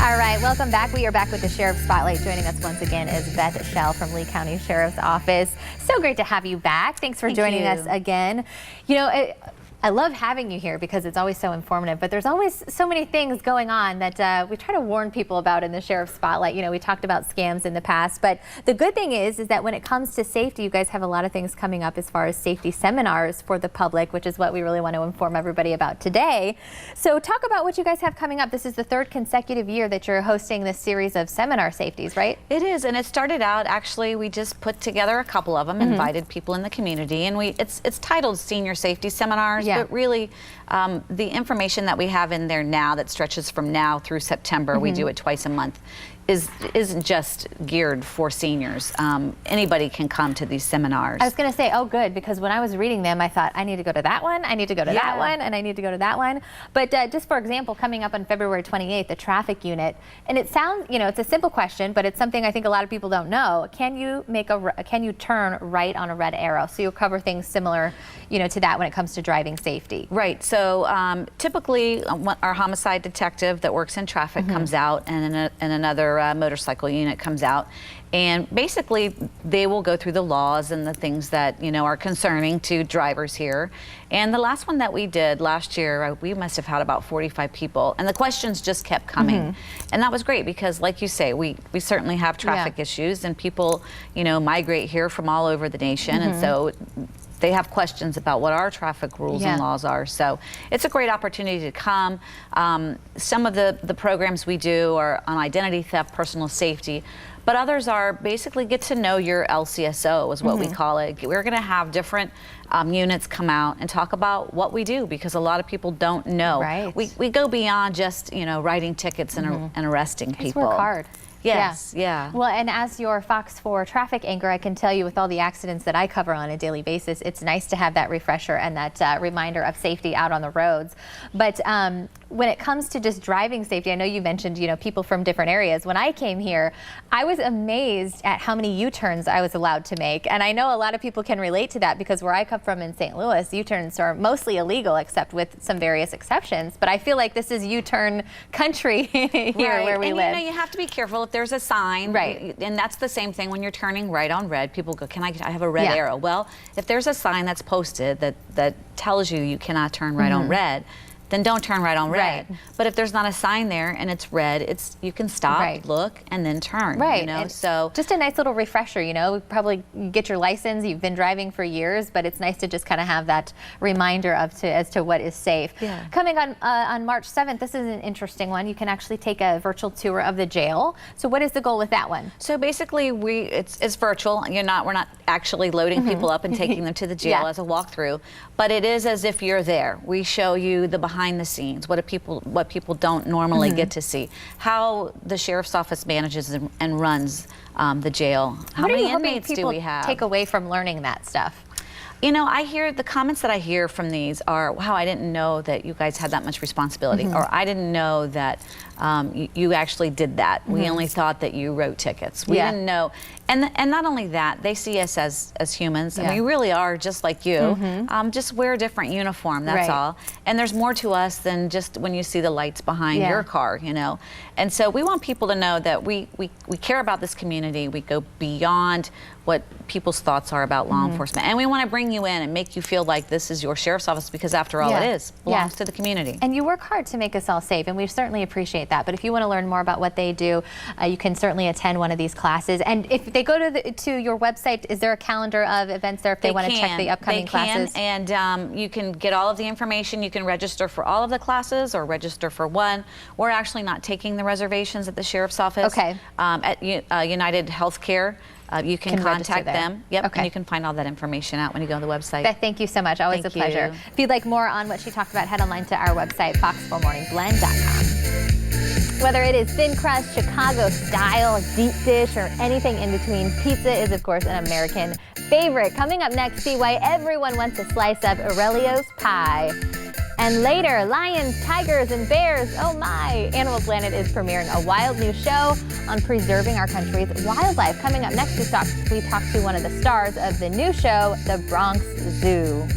All right, welcome back. We are back with the Sheriff's Spotlight. Joining us once again is Beth Schell from Lee County Sheriff's Office. So great to have you back. Thanks for joining us again. You know, I love having you here because it's always so informative, but there's always so many things going on that we try to warn people about in the Sheriff's Spotlight. You know, we talked about scams in the past, but the good thing is that when it comes to safety, you guys have a lot of things coming up as far as safety seminars for the public, which is what we really want to inform everybody about today. So talk about what you guys have coming up. This is the third consecutive year that you're hosting this series of seminar safeties, right? It is, and it started out, actually, we just put together a couple of them, invited people in the community, and it's titled Senior Safety Seminars. But really, the information that we have in there now that stretches from now through September, we do it twice a month, isn't just geared for seniors. Anybody can come to these seminars. I was going to say, oh good, because when I was reading them, I thought, I need to go to that one, I need to go to that one, and I need to go to that one. But just for example, coming up on February 28th, the traffic unit, and it sounds, you know, it's a simple question, but it's something I think a lot of people don't know. Can you turn right on a red arrow? So you'll cover things similar, you know, to that when it comes to driving safety. Right. So typically, our homicide detective that works in traffic comes out, and another motorcycle unit comes out, and basically they will go through the laws and the things that, you know, are concerning to drivers here. And the last one that we did last year, we must have had about 45 people, and the questions just kept coming. And that was great because, like you say, we certainly have traffic issues, and people, you know, migrate here from all over the nation, and so they have questions about what our traffic rules and laws are. So it's a great opportunity to come. Some of the programs we do are on identity theft, personal safety, but others are basically get to know your LCSO is what we call it. We're gonna have different units come out and talk about what we do, because a lot of people don't know. Right. We go beyond just, you know, writing tickets and arresting people. Work hard. Yes, Well, and as your Fox 4 traffic anchor, I can tell you with all the accidents that I cover on a daily basis, it's nice to have that refresher and that reminder of safety out on the roads. But when it comes to just driving safety, I know you mentioned, you know, people from different areas. When I came here, I was amazed at how many U-turns I was allowed to make. And I know a lot of people can relate to that because where I come from in St. Louis, U-turns are mostly illegal except with some various exceptions. But I feel like this is U-turn country here where we live. You know, you have to be careful. If there's a sign, and that's the same thing when you're turning right on red. People go, I have a red arrow. Well, if there's a sign that's posted that tells you cannot turn right on red, then don't turn right on red. But if there's not a sign there and it's red, you can stop, look, and then turn. You know, so just a nice little refresher. You know, probably get your license. You've been driving for years, but it's nice to just kind of have that reminder as to what is safe. Coming on March 7th, this is an interesting one. You can actually take a virtual tour of the jail. So what is the goal with that one? So basically, it's virtual. We're not actually loading people up and taking them to the jail as a walkthrough, but it is as if you're there. We show you the behind the scenes, what people don't normally get to see, how the sheriff's office manages and runs the jail. How many inmates do we have? Take away from learning that stuff? You know, the comments that I hear from these are, wow, I didn't know that you guys had that much responsibility, or I didn't know that you actually did that. We only thought that you wrote tickets. We didn't know. And not only that, they see us as humans, and we really are just like you. Just wear a different uniform, that's all. And there's more to us than just when you see the lights behind your car, you know. And so we want people to know that we care about this community. We go beyond what people's thoughts are about law enforcement. And we want to bring you in and make you feel like this is your sheriff's office, because after all it belongs to the community. And you work hard to make us all safe, and we certainly appreciate that. But if you want to learn more about what they do, you can certainly attend one of these classes. And if they go to your website, is there a calendar of events there if they want to check the upcoming classes? And you can get all of the information. You can register for all of the classes or register for one. We're actually not taking the reservations at the sheriff's office. At United Healthcare, you can contact them. And you can find all that information out when you go on the website. Beth, thank you so much. Always a pleasure. If you'd like more on what she talked about, head online to our website, fox4morningblend.com. Whether it is thin crust, Chicago style, deep dish, or anything in between, pizza is, of course, an American favorite. Coming up next, see why everyone wants a slice of Aurelio's pie. And later, lions, tigers, and bears. Oh my! Animal Planet is premiering a wild new show on preserving our country's wildlife. Coming up next, we talk to one of the stars of the new show, The Bronx Zoo.